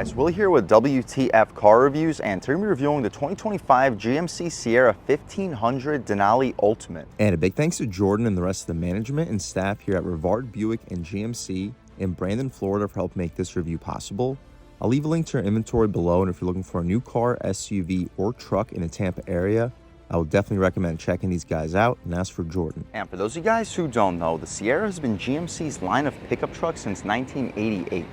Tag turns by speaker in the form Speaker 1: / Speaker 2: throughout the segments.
Speaker 1: guys, Willie here with W.T.F car reviews, and today we're reviewing the 2025 GMC Sierra 1500 Denali Ultimate.
Speaker 2: And a big thanks to Jordan and the rest of the management and staff here at Rivard Buick and GMC in Brandon, Florida for helping make this review possible. I'll leave a link to our inventory below, and if you're looking for a new car, SUV, or truck in the Tampa area, I would definitely recommend checking these guys out and ask for Jordan.
Speaker 1: And for those of you guys who don't know, the Sierra has been GMC's line of pickup trucks since 1988.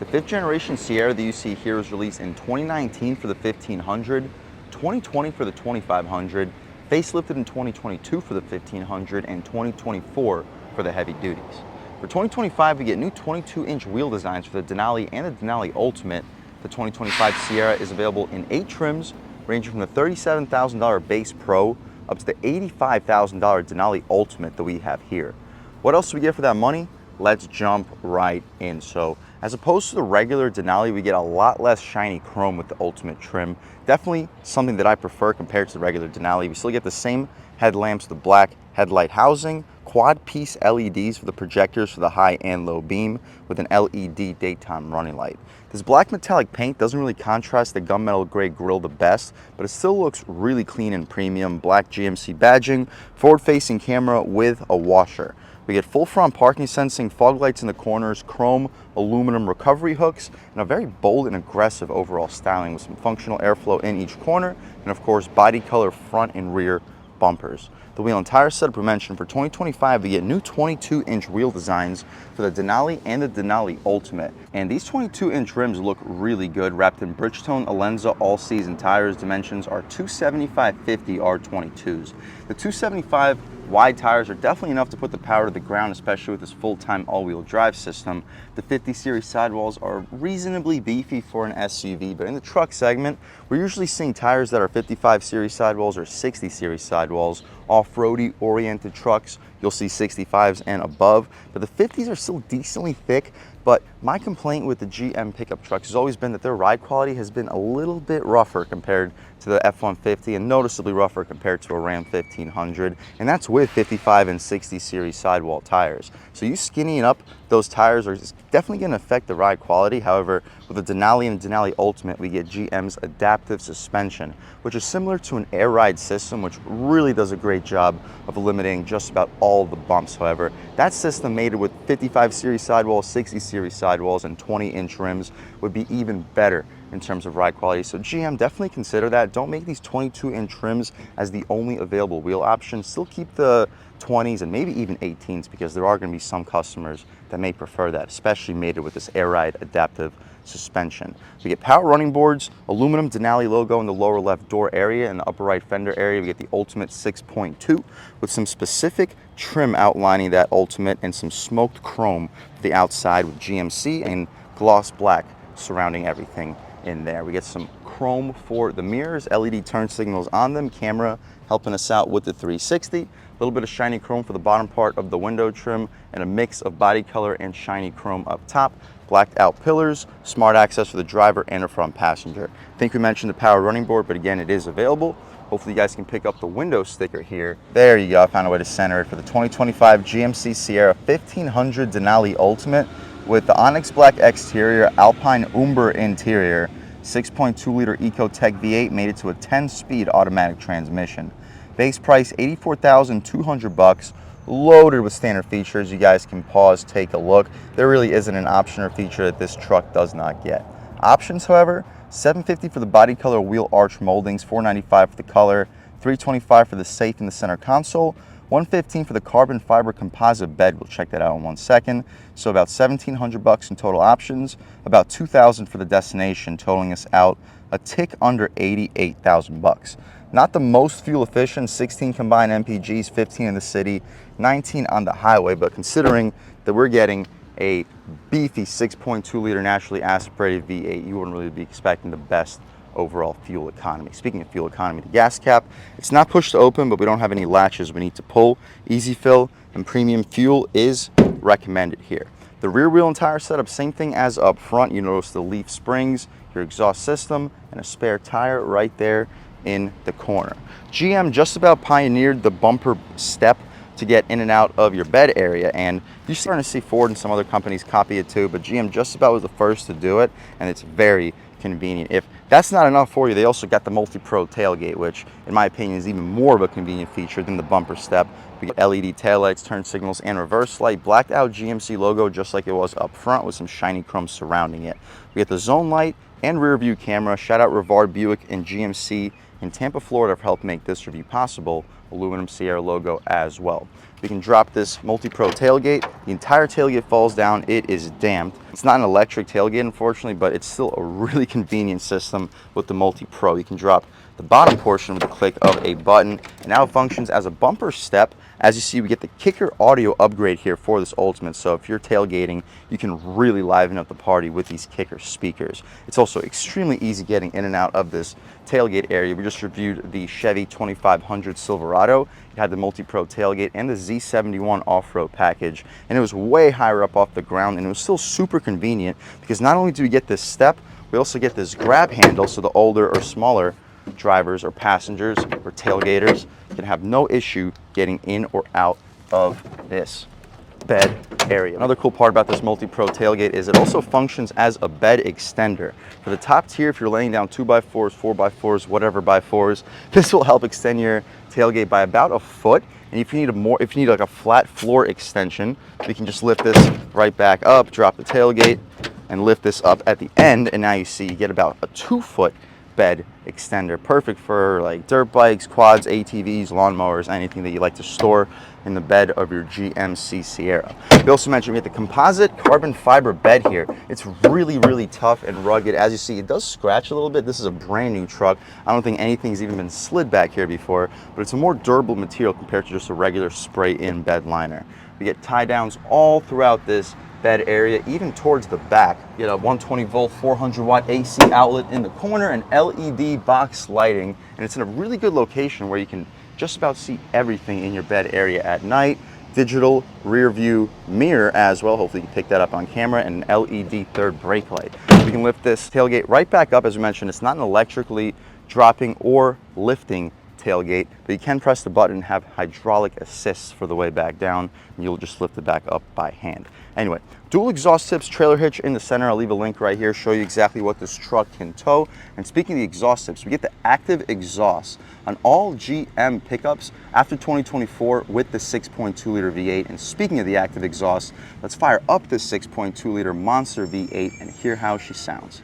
Speaker 1: The 5th generation Sierra that you see here was released in 2019 for the 1500, 2020 for the 2500, facelifted in 2022 for the 1500, and 2024 for the heavy duties. For 2025, we get new 22-inch wheel designs for the Denali and the Denali Ultimate. The 2025 Sierra is available in 8 trims, ranging from the $37,000 base Pro up to the $85,000 Denali Ultimate that we have here. What else do we get for that money? Let's jump right in. So, as opposed to the regular Denali, we get a lot less shiny chrome with the Ultimate trim. Definitely something that I prefer compared to the regular Denali. We still get the same headlamps, the black headlight housing, quad piece LEDs for the projectors for the high and low beam, with an LED daytime running light. This black metallic paint doesn't really contrast the gunmetal gray grille the best, but it still looks really clean and premium. Black GMC badging, forward-facing camera with a washer. We get full front parking sensing, fog lights in the corners, chrome, aluminum recovery hooks, and a very bold and aggressive overall styling with some functional airflow in each corner, and of course body color front and rear bumpers. The wheel and tire setup we mentioned for 2025, we get new 22-inch wheel designs for the Denali and the Denali Ultimate. And these 22-inch rims look really good, wrapped in Bridgestone Alenza all-season tires. Dimensions are 275/50 R22s. The 275 wide tires are definitely enough to put the power to the ground, especially with this full-time all-wheel drive system. The 50 series sidewalls are reasonably beefy for an SUV, but in the truck segment, we're usually seeing tires that are 55 series sidewalls or 60 series sidewalls. Off-roady oriented trucks, you'll see 65s and above, but the 50s are still decently thick. But my complaint with the GM pickup trucks has always been that their ride quality has been a little bit rougher compared to the F-150 and noticeably rougher compared to a Ram 1500, and that's with 55 and 60 series sidewall tires. So you skinnying up those tires are definitely going to affect the ride quality. However, with the Denali and Denali Ultimate, we get GM's adaptive suspension, which is similar to an air ride system, which really does a great job of eliminating just about all the bumps. However, that system mated with 55 series sidewalls, 60 series sidewalls, and 20-inch rims would be even better in terms of ride quality. So GM, definitely consider that. Don't make these 22-inch rims as the only available wheel option. Still keep the 20s and maybe even 18s, because there are going to be some customers that may prefer that, especially mated with this air ride adaptive suspension. We get power running boards, aluminum Denali logo in the lower left door area. In the upper right fender area, we get the Ultimate 6.2 with some specific trim outlining that Ultimate and some smoked chrome for the outside with GMC and gloss black surrounding everything in there. We get some chrome for the mirrors, LED turn signals on them, camera helping us out with the 360, a little bit of shiny chrome for the bottom part of the window trim, and a mix of body color and shiny chrome up top. Blacked out pillars, smart access for the driver and the front passenger. I think we mentioned the power running board, but again, it is available. Hopefully you guys can pick up the window sticker here. There you go, I found a way to center it for the 2025 GMC Sierra 1500 Denali Ultimate with the Onyx Black exterior, Alpine Umber interior, 6.2 liter Ecotec V8 made it to a 10-speed automatic transmission. Base price $84,200, loaded with standard features. You guys can pause, take a look. There really isn't an option or feature that this truck does not get. Options, however, $750 for the body color wheel arch moldings, $495 for the color, $325 for the safe in the center console, $115 for the carbon fiber composite bed. We'll check that out in 1 second. So about $1,700 in total options, about $2,000 for the destination, totaling us out a tick under $88,000. Not the most fuel efficient, 16 combined MPGs, 15 in the city, 19 on the highway, but considering that we're getting a beefy 6.2 liter naturally aspirated V8, you wouldn't really be expecting the best overall fuel economy. Speaking of fuel economy, the gas cap, it's not push to open, but we don't have any latches we need to pull. Easy fill and premium fuel is recommended here. The rear wheel and tire setup, same thing as up front. You notice the leaf springs, your exhaust system, and a spare tire right there in the corner. GM just about pioneered the bumper step to get in and out of your bed area. And you're starting to see Ford and some other companies copy it too, but GM just about was the first to do it, and it's very convenient. If that's not enough for you, they also got the multi-pro tailgate, which in my opinion is even more of a convenient feature than the bumper step. We get LED taillights, turn signals, and reverse light, blacked out GMC logo just like it was up front with some shiny chrome surrounding it. We get the zone light and rear view camera. Shout out Rivard Buick and GMC in Tampa, Florida for helping make this review possible. Aluminum Sierra logo as well. We can drop this multi-pro tailgate. The entire tailgate falls down. It is damped. It's not an electric tailgate, unfortunately, but it's still a really convenient system with the multi-pro. You can drop the bottom portion with the click of a button, and now it functions as a bumper step. As you see, we get the kicker audio upgrade here for this Ultimate, so if you're tailgating, you can really liven up the party with these kicker speakers. It's also extremely easy getting in and out of this tailgate area. We just reviewed the Chevy 2500 Silverado. It had the multi-pro tailgate and the Z71 off-road package, and it was way higher up off the ground, and it was still super convenient because not only do we get this step, we also get this grab handle, so the older or smaller drivers or passengers or tailgaters can have no issue getting in or out of this bed area. Another cool part about this multi-pro tailgate is it also functions as a bed extender. For the top tier, if you're laying down 2x4s, 4x4s, whatever by 4s, this will help extend your tailgate by about a foot. And if you need like a flat floor extension, we can just lift this right back up, drop the tailgate, and lift this up at the end, and now you see you get about a 2-foot bed extender, perfect for like dirt bikes, quads, ATVs, lawnmowers, anything that you like to store in the bed of your GMC Sierra. We also mentioned we get the composite carbon fiber bed here. It's really, really tough and rugged. As you see, it does scratch a little bit. This is a brand new truck. I don't think anything's even been slid back here before, but it's a more durable material compared to just a regular spray-in bed liner. We get tie downs all throughout this bed area, even towards the back. You get a 120 volt 400 watt AC outlet in the corner and LED box lighting, and it's in a really good location where you can just about see everything in your bed area at night. Digital rear view mirror as well, hopefully you can pick that up on camera, and an LED third brake light. We can lift this tailgate right back up. As we mentioned, it's not an electrically dropping or lifting tailgate, but you can press the button and have hydraulic assists for the way back down, and you'll just lift it back up by hand. Anyway, dual exhaust tips, trailer hitch in the center. I'll leave a link right here, show you exactly what this truck can tow. And speaking of the exhaust tips, we get the active exhaust on all GM pickups after 2024 with the 6.2 liter V8. And speaking of the active exhaust, let's fire up this 6.2 liter monster V8 and hear how she sounds.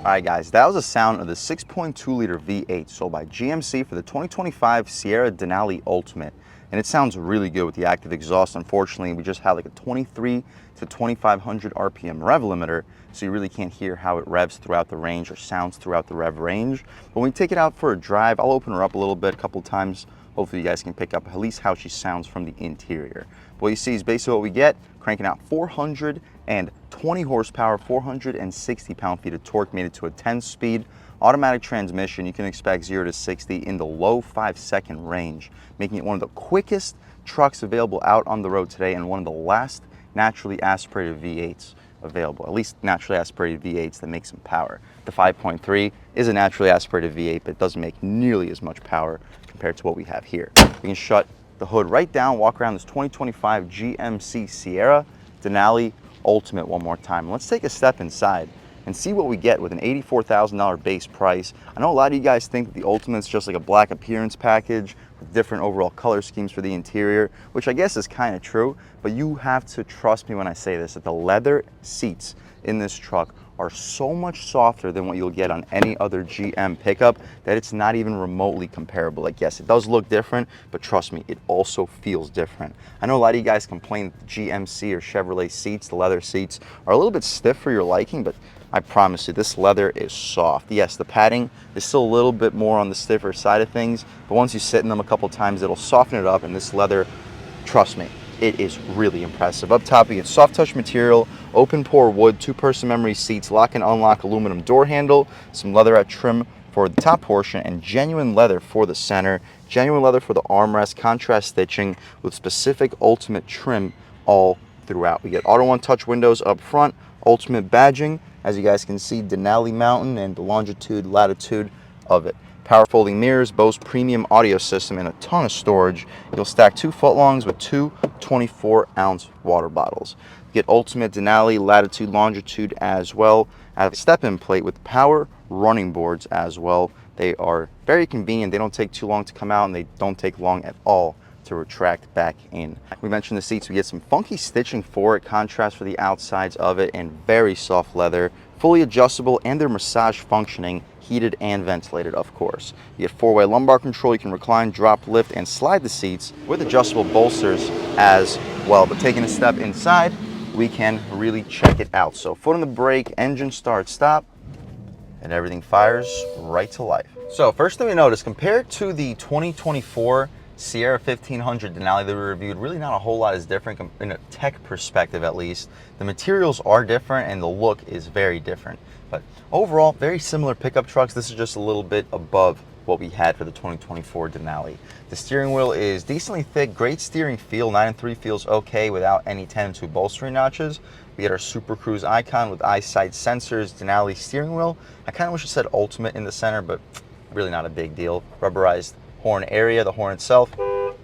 Speaker 1: Alright guys, that was the sound of the 6.2 liter V8 sold by GMC for the 2025 Sierra Denali Ultimate. And it sounds really good with the active exhaust. Unfortunately, we just had like a 23 to 2500 RPM rev limiter, so you really can't hear how it revs throughout the range or sounds throughout the rev range. But when we take it out for a drive, I'll open her up a little bit, a couple times. Hopefully you guys can pick up at least how she sounds from the interior. What you see is basically what we get, cranking out 420 horsepower, 460 pound-feet of torque, made it to a 10-speed automatic transmission. You can expect 0 to 60 in the low 5-second range, making it one of the quickest trucks available out on the road today and one of the last naturally aspirated V8s available, at least naturally aspirated V8s that make some power. The 5.3 is a naturally aspirated V8, but it doesn't make nearly as much power compared to what we have here. We can shut the hood right down, walk around this 2025 GMC Sierra Denali Ultimate one more time. Let's take a step inside and see what we get with an $84,000 base price. I know a lot of you guys think that the Ultimate's just like a black appearance package with different overall color schemes for the interior, which I guess is kind of true, but you have to trust me when I say this, that the leather seats in this truck are so much softer than what you'll get on any other GM pickup that it's not even remotely comparable. Like, yes, it does look different, but trust me, it also feels different. I know a lot of you guys complain that the GMC or Chevrolet seats, the leather seats, are a little bit stiff for your liking, but I promise you, this leather is soft. Yes, the padding is still a little bit more on the stiffer side of things, but once you sit in them a couple times, it'll soften it up, and this leather, trust me, it is really impressive. Up top, you get soft touch material, open pore wood, 2-person memory seats, lock and unlock aluminum door handle, some leatherette trim for the top portion, and genuine leather for the center, genuine leather for the armrest, contrast stitching with specific ultimate trim all throughout. We get auto one-touch windows up front, ultimate badging, as you guys can see, Denali mountain and the longitude, latitude of it. Power folding mirrors, Bose premium audio system, and a ton of storage. You'll stack 2 footlongs with 2 24-ounce water bottles. You get ultimate Denali latitude, longitude as well. Have a step-in plate with power running boards as well. They are very convenient. They don't take too long to come out, and they don't take long at all to retract back in. We mentioned the seats. We get some funky stitching for it, contrast for the outsides of it, and very soft leather, fully adjustable, and they're massage functioning, heated and ventilated, of course. You get 4-way lumbar control. You can recline, drop, lift, and slide the seats with adjustable bolsters as well. But taking a step inside, we can really check it out. So foot on the brake, engine start, stop, and everything fires right to life. So first thing we notice, compared to the 2024 Sierra 1500 Denali that we reviewed, really not a whole lot is different in a tech perspective, at least. The materials are different and the look is very different. But overall, very similar pickup trucks. This is just a little bit above what we had for the 2024 Denali. The steering wheel is decently thick, great steering feel. 9-3 feels okay without any 10-2 bolstering notches. We get our Super Cruise icon with eyesight sensors, Denali steering wheel. I kind of wish it said Ultimate in the center, but really not a big deal. Rubberized horn area, the horn itself,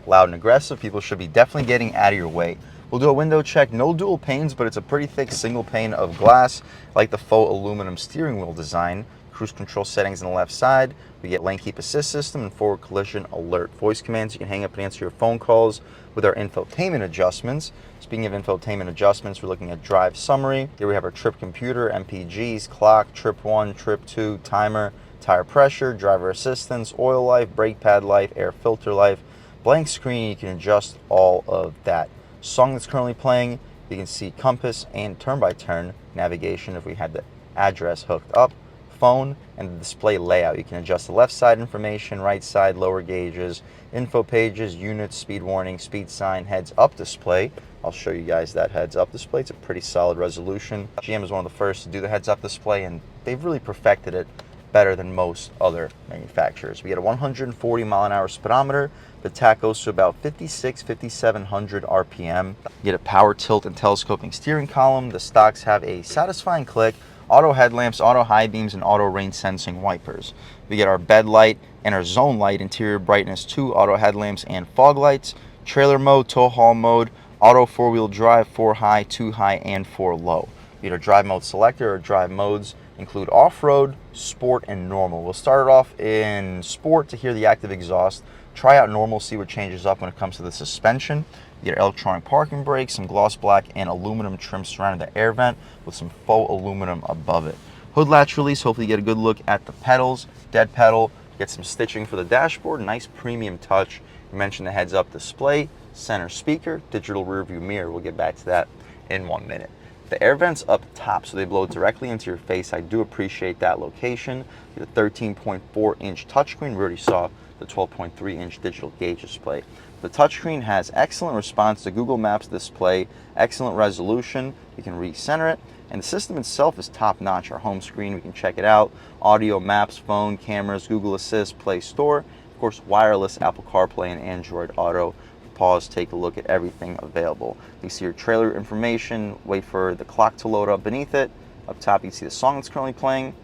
Speaker 1: loud and aggressive. People should be definitely getting out of your way. We'll do a window check. No dual panes, but it's a pretty thick single pane of glass. I like the faux aluminum steering wheel design. Cruise control settings on the left side. We get lane keep assist system and forward collision alert. Voice commands, you can hang up and answer your phone calls with our infotainment adjustments. Speaking of infotainment adjustments, we're looking at drive summary. Here we have our trip computer, MPGs, clock, trip 1, trip 2, timer, tire pressure, driver assistance, oil life, brake pad life, air filter life, blank screen. You can adjust all of that. Song that's currently playing, you can see compass and turn-by-turn navigation if we had the address hooked up, phone, and the display layout. You can adjust the left side information, right side, lower gauges, info pages, units, speed warning, speed sign, heads up display. I'll show you guys that heads up display. It's a pretty solid resolution. GM is one of the first to do the heads up display, and they've really perfected it better than most other manufacturers. We get a 140 mile an hour speedometer. The tach goes to about 5,700 RPM. You get a power tilt and telescoping steering column. The stocks have a satisfying click, auto headlamps, auto high beams, and auto rain sensing wipers. We get our bed light and our zone light, interior brightness 2, auto headlamps and fog lights, trailer mode, tow haul mode, auto 4-wheel drive, 4 high, 2 high, and 4 low. We get our drive mode selector. Or drive modes include off-road, sport, and normal. We'll start it off in sport to hear the active exhaust. Try out normal, see what changes up when it comes to the suspension. You get electronic parking brakes, some gloss black and aluminum trim surrounding the air vent with some faux aluminum above it. Hood latch release, hopefully you get a good look at the pedals. Dead pedal, get some stitching for the dashboard, nice premium touch. We mentioned the heads up display, center speaker, digital rear view mirror. We'll get back to that in 1 minute. The air vents up top, so they blow directly into your face. I do appreciate that location. You get a 13.4-inch touchscreen. We already saw the 12.3-inch digital gauge display. The touchscreen has excellent response to Google Maps display, excellent resolution. You can recenter it, and the system itself is top-notch. Our home screen, we can check it out. Audio, maps, phone, cameras, Google Assist, Play Store. Of course, wireless Apple CarPlay and Android Auto. Pause, take a look at everything available. You see your trailer information, wait for the clock to load up beneath it. Up top, you can see the song that's currently playing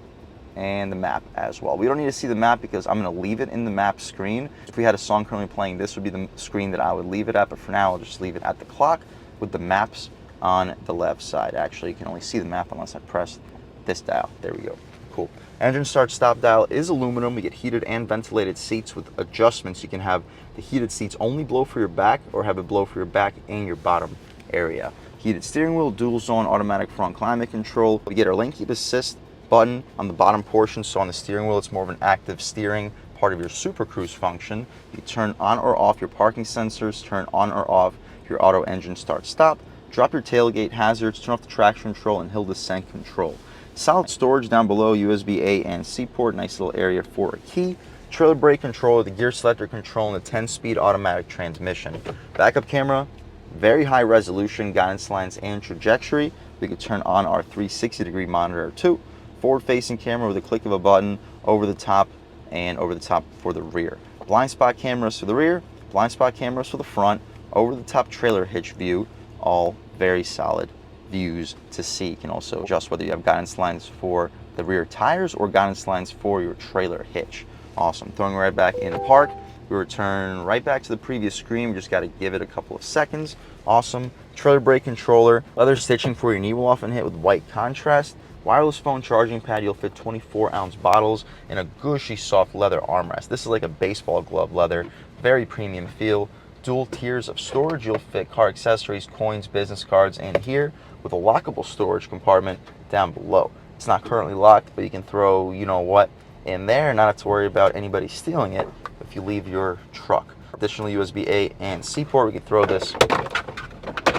Speaker 1: and the map as well. We don't need to see the map because I'm going to leave it in the map screen. If we had a song currently playing, this would be the screen that I would leave it at, but for now, I'll just leave it at the clock with the maps on the left side. Actually, you can only see the map unless I press this dial. There we go. Cool. Engine start stop dial is aluminum. We get heated and ventilated seats with adjustments. You can have the heated seats only blow for your back or have it blow for your back and your bottom area. Heated steering wheel, dual zone automatic front climate control. We get our lane keep assist button on the bottom portion. So on the steering wheel, it's more of an active steering, part of your Super Cruise function. You turn on or off your parking sensors, turn on or off your auto engine start stop, drop your tailgate hazards, turn off the traction control and hill descent control. Solid storage down below, USB-A and C port, nice little area for a key. Trailer brake controller, the gear selector control, and the 10-speed automatic transmission. Backup camera, very high resolution, guidance lines and trajectory. We could turn on our 360-degree monitor too. Forward-facing camera with a click of a button, over the top and over the top for the rear. Blind spot cameras for the rear, blind spot cameras for the front, over the top trailer hitch view, all very solid views to see. You can also adjust whether you have guidance lines for the rear tires or guidance lines for your trailer hitch. Awesome. Throwing right back in park. We return right back to the previous screen. We just got to give it a couple of seconds. Awesome. Trailer brake controller, leather stitching for your knee will often hit with white contrast. Wireless phone charging pad, you'll fit 24-ounce bottles, and a gushy soft leather armrest. This is like a baseball glove leather, very premium feel. Dual tiers of storage, you'll fit car accessories, coins, business cards, and here with a lockable storage compartment down below. It's not currently locked, but you can throw, you know what, in there, not have to worry about anybody stealing it if you leave your truck. Additional USB-A and C port, we can throw this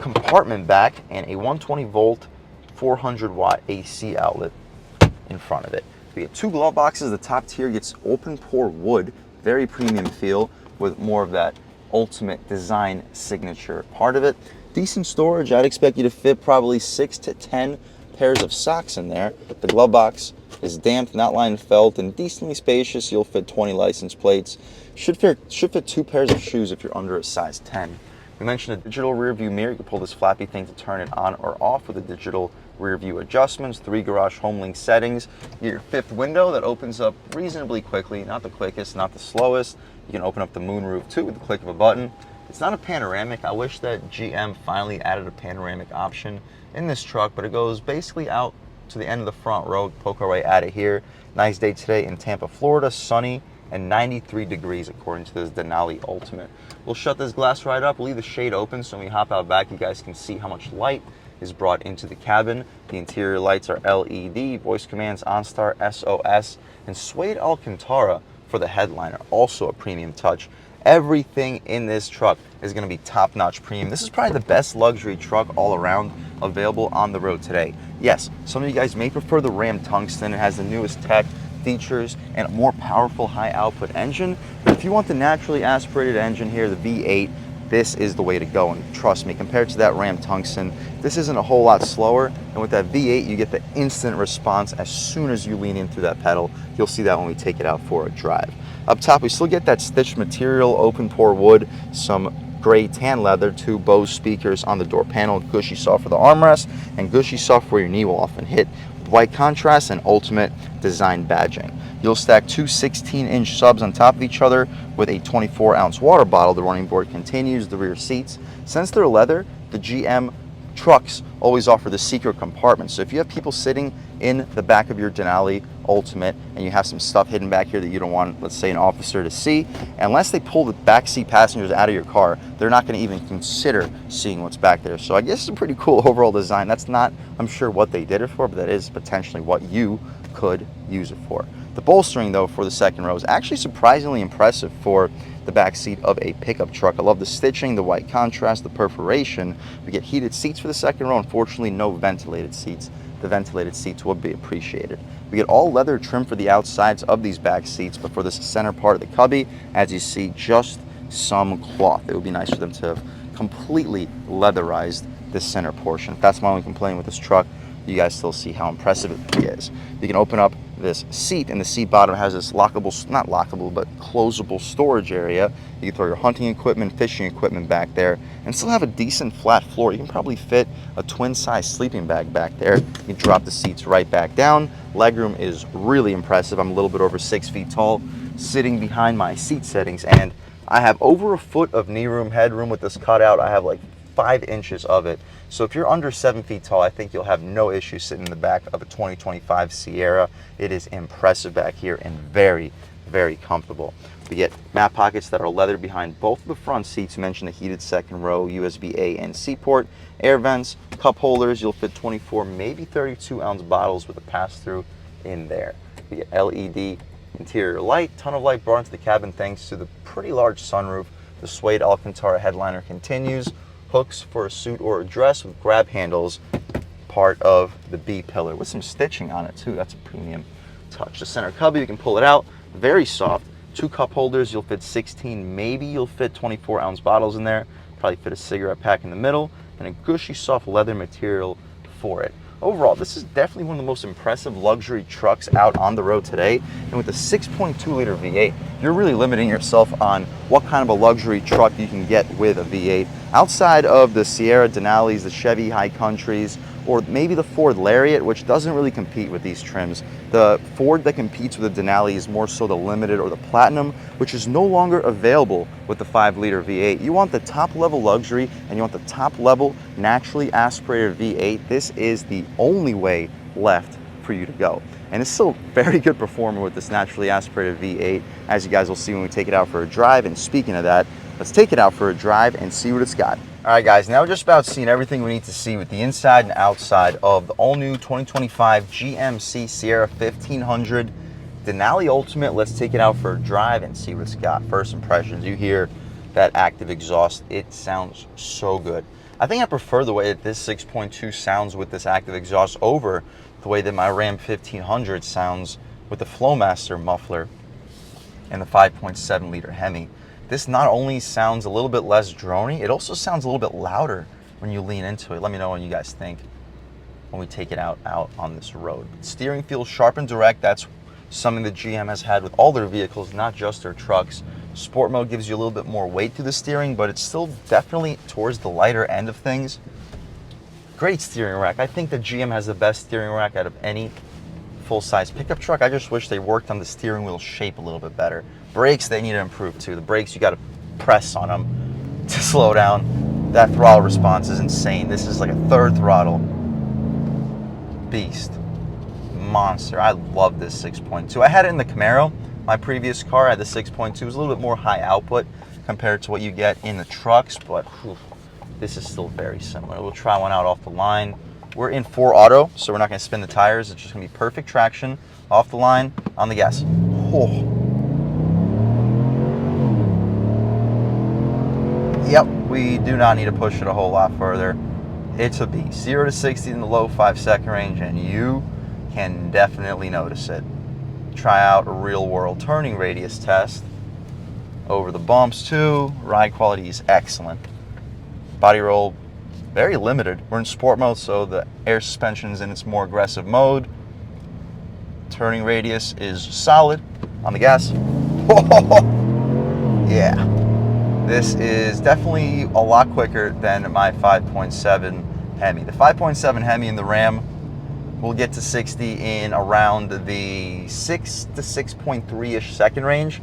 Speaker 1: compartment back and a 120 volt 400 watt AC outlet in front of it. We get two glove boxes. The top tier gets open pore wood, very premium feel with more of that ultimate design signature part of it. Decent storage. I'd expect you to fit probably 6 to 10 pairs of socks in there. The glove box is damped, not lined felt, and decently spacious. You'll fit 20 license plates. Should fit 2 pairs of shoes if you're under a size 10. We mentioned a digital rear view mirror. You can pull this flappy thing to turn it on or off with the digital rear view adjustments. 3 garage home link settings. Your 5th window that opens up reasonably quickly, not the quickest, not the slowest. You can open up the moonroof too with the click of a button. It's not a panoramic. I wish that GM finally added a panoramic option in this truck, but it goes basically out to the end of the front row. Poke our way out of here. Nice day today in Tampa, Florida, sunny and 93 degrees according to this Denali Ultimate. We'll shut this glass right up, we'll leave the shade open so when we hop out back you guys can see how much light is brought into the cabin. The interior lights are LED, voice commands, OnStar, SOS, and suede Alcantara for the headliner, also a premium touch. Everything in this truck is going to be top-notch premium. This is probably the best luxury truck all around available on the road today. Yes, some of you guys may prefer the Ram Tungsten. It has the newest tech, features, and a more powerful high-output engine. But if you want the naturally aspirated engine here, the V8, this is the way to go. And trust me, compared to that Ram Tungsten, this isn't a whole lot slower. And with that V8, you get the instant response as soon as you lean into that pedal. You'll see that when we take it out for a drive. Up top, we still get that stitched material, open pore wood, some gray tan leather, 2 Bose speakers on the door panel, gushy soft for the armrest, and gushy soft where your knee will often hit. White contrast and ultimate design badging. You'll stack 2 16-inch subs on top of each other with a 24-ounce water bottle. The running board continues. The rear seats, since they're leather, the GM trucks always offer the secret compartment. So if you have people sitting in the back of your Denali Ultimate and you have some stuff hidden back here that you don't want, let's say, an officer to see, unless they pull the backseat passengers out of your car, they're not going to even consider seeing what's back there. So I guess it's a pretty cool overall design. That's not, I'm sure, what they did it for, but that is potentially what you could use it for. The bolstering, though, for the second row is actually surprisingly impressive for the back seat of a pickup truck. I love the stitching, the white contrast, the perforation. We get heated seats for the second row. Unfortunately, no ventilated seats. The ventilated seats would be appreciated. We get all leather trim for the outsides of these back seats, but for this center part of the cubby, as you see, just some cloth. It would be nice for them to have completely leatherized this center portion. If that's my only complaint with this truck, you guys still see how impressive it is. You can open up this seat, and the seat bottom has this lockable, not lockable, but closable storage area. You can throw your hunting equipment, fishing equipment back there, and still have a decent flat floor. You can probably fit a twin-size sleeping bag back there. You can drop the seats right back down. Legroom is really impressive. I'm a little bit over 6 feet tall, sitting behind my seat settings, and I have over a foot of knee room, headroom with this cutout. I have like 5 inches of it. So if you're under 7 feet tall, I think you'll have no issue sitting in the back of a 2025 Sierra. It is impressive back here and very, very comfortable. We get mat pockets that are leather behind both of the front seats. You mentioned the heated second row, USB-A and C port, air vents, cup holders. You'll fit 24, maybe 32-ounce bottles with a pass-through in there. We get LED interior light, ton of light brought into the cabin thanks to the pretty large sunroof. The suede Alcantara headliner continues. Hooks for a suit or a dress with grab handles part of the B pillar with some stitching on it too. That's a premium touch. The center cubby, you can pull it out, very soft. 2 cup holders, you'll fit 16, maybe you'll fit 24-ounce bottles in there. Probably fit a cigarette pack in the middle, and a gushy soft leather material for it. Overall, this is definitely one of the most impressive luxury trucks out on the road today. And with a 6.2 liter V8, you're really limiting yourself on what kind of a luxury truck you can get with a V8. Outside of the Sierra Denalis, the Chevy High Countries, or maybe the Ford Lariat, which doesn't really compete with these trims. The Ford that competes with the Denali is more so the Limited or the Platinum, which is no longer available with the 5-liter V8. You want the top level luxury and you want the top level naturally aspirated V8. This is the only way left for you to go. And it's still a very good performer with this naturally aspirated V8, as you guys will see when we take it out for a drive. And speaking of that, let's take it out for a drive and see what it's got. All right, guys, now just about seen everything we need to see with the inside and outside of the all-new 2025 GMC Sierra 1500 Denali Ultimate. Let's take it out for a drive and see what it's got. First impressions, you hear that active exhaust. It sounds so good. I think I prefer the way that this 6.2 sounds with this active exhaust over the way that my Ram 1500 sounds with the Flowmaster muffler and the 5.7 liter Hemi. This not only sounds a little bit less drony, it also sounds a little bit louder when you lean into it. Let me know what you guys think when we take it out on this road. Steering feels sharp and direct. That's something that GM has had with all their vehicles, not just their trucks. Sport mode gives you a little bit more weight to the steering, but it's still definitely towards the lighter end of things. Great steering rack. I think that GM has the best steering rack out of any full-size pickup truck. I just wish they worked on the steering wheel shape a little bit better. Brakes, they need to improve too. The brakes, you got to press on them to slow down. That throttle response is insane. This is like a 3rd throttle beast. Monster. I love this 6.2. I had it in the Camaro. My previous car I had the 6.2. It was a little bit more high output compared to what you get in the trucks, but this is still very similar. We'll try one out off the line. We're in 4 auto, so we're not going to spin the tires. It's just going to be perfect traction off the line on the gas. Oh. Yep, we do not need to push it a whole lot further. It's a beast. 0 to 60 in the low 5-second range, and you can definitely notice it. Try out a real world turning radius test. Over the bumps too. Ride quality is excellent. Body roll, very limited. We're in sport mode, so the air suspension is in its more aggressive mode. Turning radius is solid on the gas. Yeah. This is definitely a lot quicker than my 5.7 Hemi. The 5.7 Hemi in the Ram will get to 60 in around the 6 to 6.3-ish second range,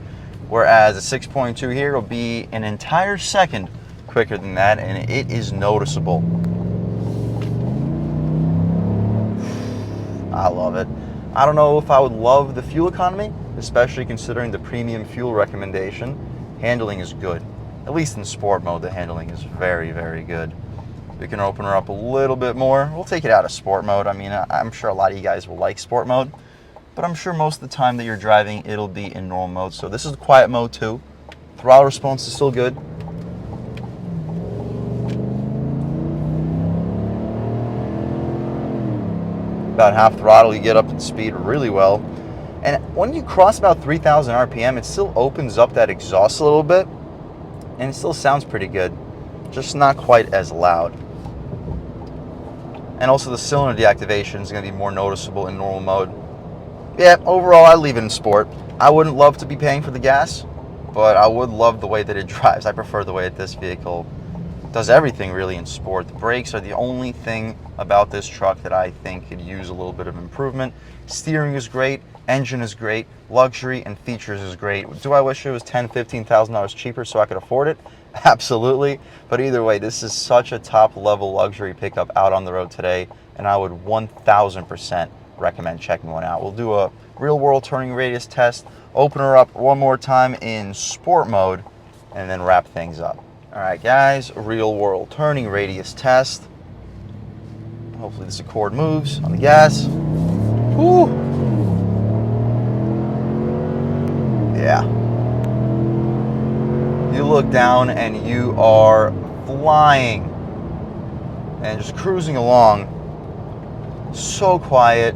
Speaker 1: whereas the 6.2 here will be an entire second quicker than that, and it is noticeable. I love it. I don't know if I would love the fuel economy, especially considering the premium fuel recommendation. Handling is good. At least in sport mode, the handling is very, very good. We can open her up a little bit more. We'll take it out of sport mode. I mean, I'm sure a lot of you guys will like sport mode, but I'm sure most of the time that you're driving, it'll be in normal mode. So this is quiet mode too. Throttle response is still good. About half throttle, you get up to speed really well. And when you cross about 3,000 RPM, it still opens up that exhaust a little bit, and it still sounds pretty good, just not quite as loud. And also the cylinder deactivation is going to be more noticeable in normal mode. Yeah, overall, I'd leave it in sport. I wouldn't love to be paying for the gas, but I would love the way that it drives. I prefer the way that this vehicle does everything really in sport. The brakes are the only thing about this truck that I think could use a little bit of improvement. Steering is great, engine is great, luxury and features is great. Do I wish it was $10,000, $15,000 cheaper so I could afford it? Absolutely. But either way, this is such a top level luxury pickup out on the road today, and I would 1000% recommend checking one out. We'll do a real world turning radius test, open her up one more time in sport mode, and then wrap things up. All right, guys, real world turning radius test. Hopefully this Accord moves on the gas. Woo! Yeah. You look down and you are flying and just cruising along So quiet,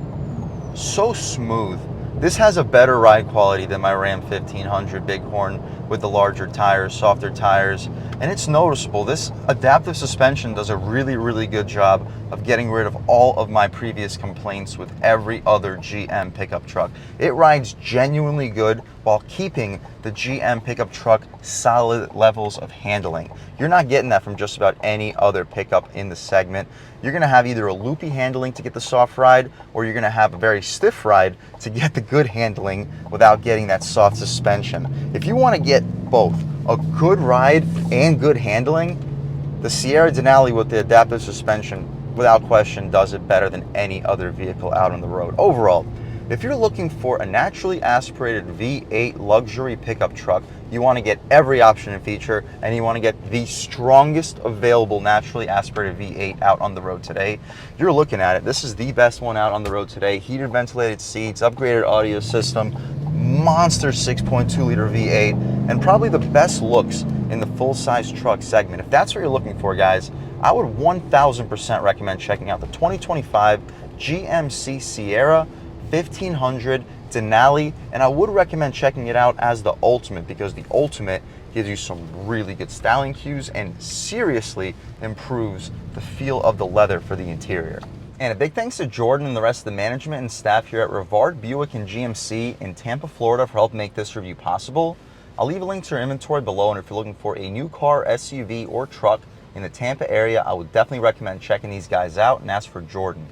Speaker 1: so smooth. This has a better ride quality than my Ram 1500 Bighorn with the larger tires, softer tires, and it's noticeable. This adaptive suspension does a really good job of getting rid of all of my previous complaints with every other GM pickup truck. It rides genuinely good while keeping the GM pickup truck solid levels of handling. You're not getting that from just about any other pickup in the segment. You're gonna have either a loopy handling to get the soft ride, or you're gonna have a very stiff ride to get the good handling without getting that soft suspension. If you wanna get both a good ride and good handling, the Sierra Denali with the adaptive suspension, without question, does it better than any other vehicle out on the road. Overall, if you're looking for a naturally aspirated V8 luxury pickup truck, you want to get every option and feature, and you want to get the strongest available naturally aspirated V8 out on the road today, you're looking at it. This is the best one out on the road today. Heated ventilated seats, upgraded audio system, monster 6.2 liter V8, and probably the best looks in the full-size truck segment. If that's what you're looking for, guys, I would 1000% recommend checking out the 2025 GMC Sierra 1500 Denali, and I would recommend checking it out as the Ultimate, because the Ultimate gives you some really good styling cues and seriously improves the feel of the leather for the interior. And a big thanks to Jordan and the rest of the management and staff here at Rivard Buick and GMC in Tampa, Florida for helping make this review possible. I'll leave a link to your inventory below, and if you're looking for a new car, SUV, or truck in the Tampa area, I would definitely recommend checking these guys out, and ask for Jordan.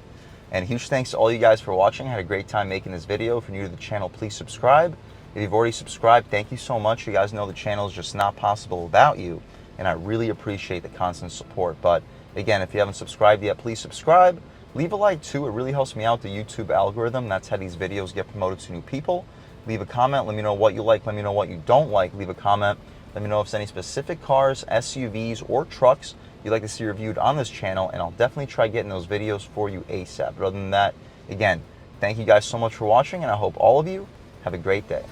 Speaker 1: And huge thanks to all you guys for watching. I had a great time making this video. If you're new to the channel, please subscribe. If you've already subscribed, thank you so much. You guys know the channel is just not possible without you, and I really appreciate the constant support. But again, if you haven't subscribed yet, please subscribe. Leave a like too. It really helps me out, the YouTube algorithm. That's how these videos get promoted to new people. Leave a comment. Let me know what you like. Let me know what you don't like. Leave a comment. Let me know if there's any specific cars, SUVs, or trucks you'd like to see reviewed on this channel, and I'll definitely try getting those videos for you ASAP. But other than that, again, thank you guys so much for watching, and I hope all of you have a great day.